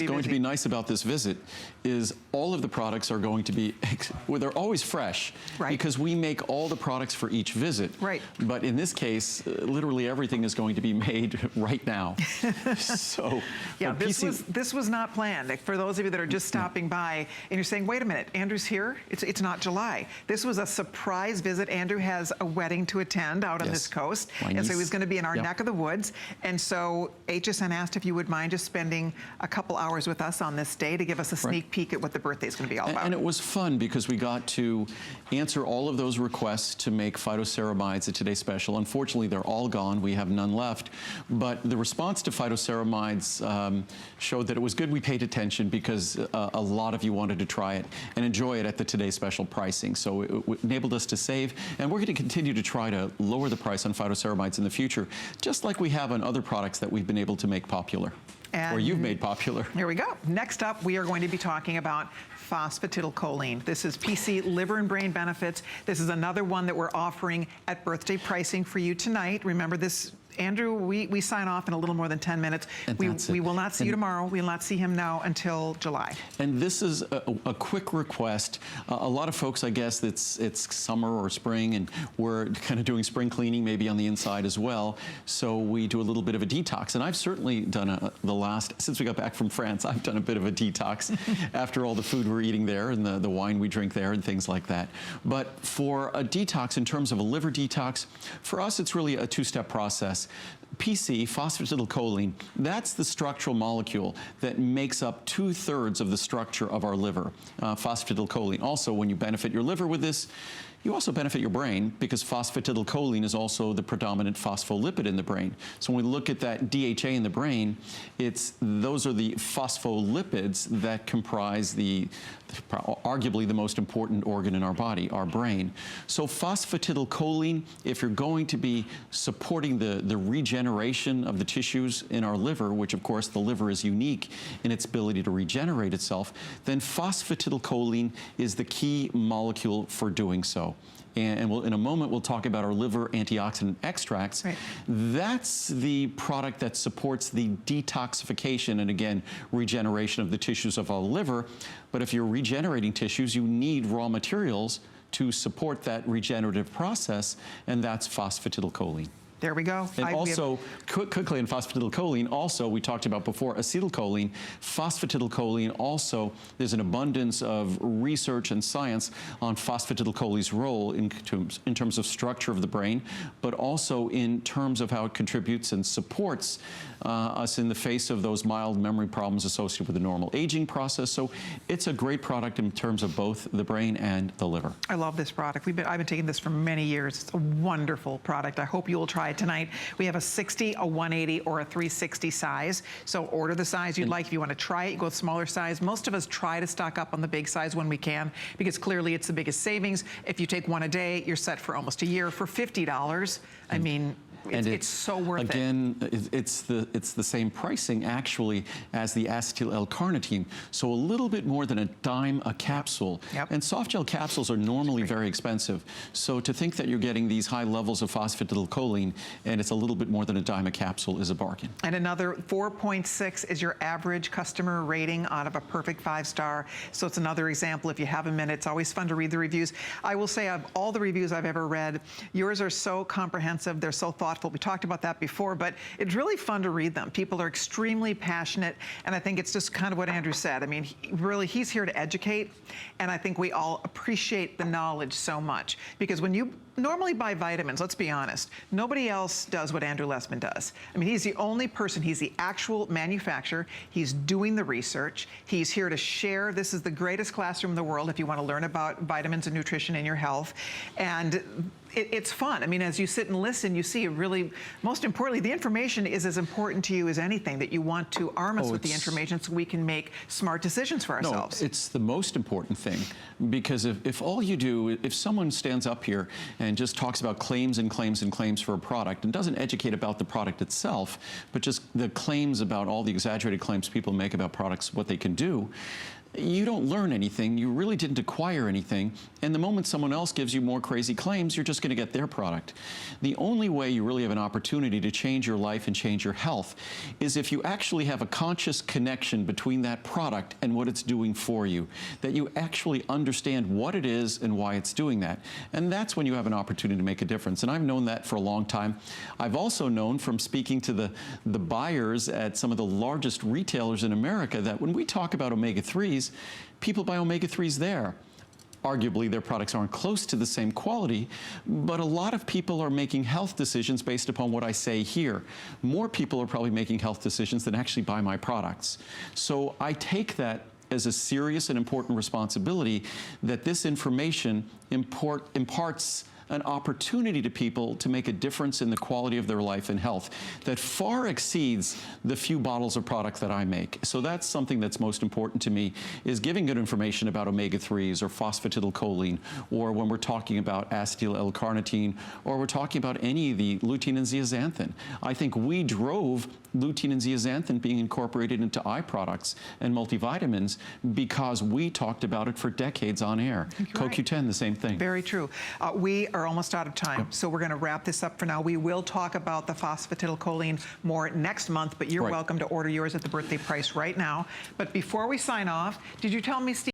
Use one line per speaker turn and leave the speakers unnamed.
going to be nice about this visit is all of the products are going to be, well, they're always fresh, right? Because we make all the products for each visit. Right. But in this case, literally everything is going to be made right now. So
yeah, this was not planned. For those of you that are just stopping by and you're saying, wait a minute, Andrew's here? It's not July. This was a surprise visit. Andrew has a wedding to attend out on this coast. And so he was going to be in our neck of the woods. And so HSN asked if you would mind just spending a couple hours with us on this day to give us a sneak peek at what the birthday is going to be all about.
And it was fun because we got to answer all of those requests to make phytoceramides a Today Special. Unfortunately, they're all gone. We have none left. But the response to phytoceramides showed that it was good we paid attention because a lot of you wanted to try it and enjoy it at the Today Special pricing. So it enabled us to save. And we're going to continue to try to lower the price on phytoceramides in the future, just like we have on other products that we've been able to make popular. Or you've made popular.
Here we go. Next up, we are going to be talking about Phosphatidyl Choline. This is PC liver and brain benefits. This is another one that we're offering at birthday pricing for you tonight. Remember this, Andrew, we sign off in a little more than 10 minutes. We will not see you tomorrow. We will not see him now until July.
And this is a quick request. A lot of folks, I guess, it's summer or spring, and we're kind of doing spring cleaning maybe on the inside as well. So we do a little bit of a detox. And I've certainly done since we got back from France, I've done a bit of a detox after all the food we're eating there and the wine we drink there and things like that. But for a detox, in terms of a liver detox, for us, it's really a two-step process. PC, phosphatidyl choline, that's the structural molecule that makes up 2/3 of the structure of our liver, phosphatidyl choline. Also, when you benefit your liver with this, you also benefit your brain because phosphatidyl choline is also the predominant phospholipid in the brain. So when we look at that DHA in the brain, those are the phospholipids that comprise arguably the most important organ in our body, our brain. So phosphatidyl choline, if you're going to be supporting the regeneration of the tissues in our liver, which of course the liver is unique in its ability to regenerate itself, then phosphatidyl choline is the key molecule for doing so. And in a moment, we'll talk about our liver antioxidant extracts. Right. That's the product that supports the detoxification and, again, regeneration of the tissues of our liver. But if you're regenerating tissues, you need raw materials to support that regenerative process, and that's phosphatidyl choline.
There we go.
And also, quickly on phosphatidyl choline, also, we talked about before, acetylcholine, phosphatidyl choline, also, there's an abundance of research and science on phosphatidyl choline's role in terms of structure of the brain, but also in terms of how it contributes and supports us in the face of those mild memory problems associated with the normal aging process. So it's a great product in terms of both the brain and the liver.
I love this product. I've been taking this for many years. It's a wonderful product. I hope you will try it tonight. We have a 60, a 180, or a 360 size. So order the size you'd like. If you want to try it, you go with smaller size. Most of us try to stock up on the big size when we can, because clearly it's the biggest savings. If you take one a day, you're set for almost a year. For $50, I mean, it's so worth it.
Again, it's the same pricing actually as the acetyl L-carnitine, so a little bit more than $0.10 a capsule. Yep. And soft gel capsules are normally very expensive. So to think that you're getting these high levels of phosphatidyl choline and it's a little bit more than $0.10 a capsule is a bargain.
And another 4.6 is your average customer rating out of a perfect 5-star. So it's another example. If you have a minute, it's always fun to read the reviews. I will say, of all the reviews I've ever read, yours are so comprehensive. They're so thoughtful. We talked about that before, but it's really fun to read them. People are extremely passionate, and I think it's just kind of what Andrew said. I mean, he's here to educate, and I think we all appreciate the knowledge so much, because when you normally buy vitamins, let's be honest, nobody else does what Andrew Lessman does. I mean, he's the only person, he's the actual manufacturer, he's doing the research, he's here to share. This is the greatest classroom in the world if you want to learn about vitamins and nutrition in your health. And it's fun. I mean, as you sit and listen, you see really, most importantly, the information is as important to you as anything, that you want to arm us with the information so we can make smart decisions for ourselves.
No, it's the most important thing, because if all you do, if someone stands up here and just talks about claims and claims and claims for a product and doesn't educate about the product itself, but just the claims about all the exaggerated claims people make about products, what they can do, you don't learn anything. You really didn't acquire anything. And the moment someone else gives you more crazy claims, you're just going to get their product. The only way you really have an opportunity to change your life and change your health is if you actually have a conscious connection between that product and what it's doing for you, that you actually understand what it is and why it's doing that. And that's when you have an opportunity to make a difference. And I've known that for a long time. I've also known from speaking to the buyers at some of the largest retailers in America that when we talk about omega-3s, people buy omega-3s there. Arguably, their products aren't close to the same quality, but a lot of people are making health decisions based upon what I say here. More people are probably making health decisions than actually buy my products. So I take that as a serious and important responsibility that this information imparts an opportunity to people to make a difference in the quality of their life and health that far exceeds the few bottles of products that I make. So that's something that's most important to me, is giving good information about omega-3s or phosphatidyl choline, or when we're talking about acetyl L-carnitine, or we're talking about any of the lutein and zeaxanthin. I think we drove lutein and zeaxanthin being incorporated into eye products and multivitamins because we talked about it for decades on air. CoQ10, the same thing.
Very true. We are almost out of time, so we're going to wrap this up for now. We will talk about the phosphatidyl choline more next month, but you're welcome to order yours at the birthday price right now. But before we sign off, did you tell me, Steve,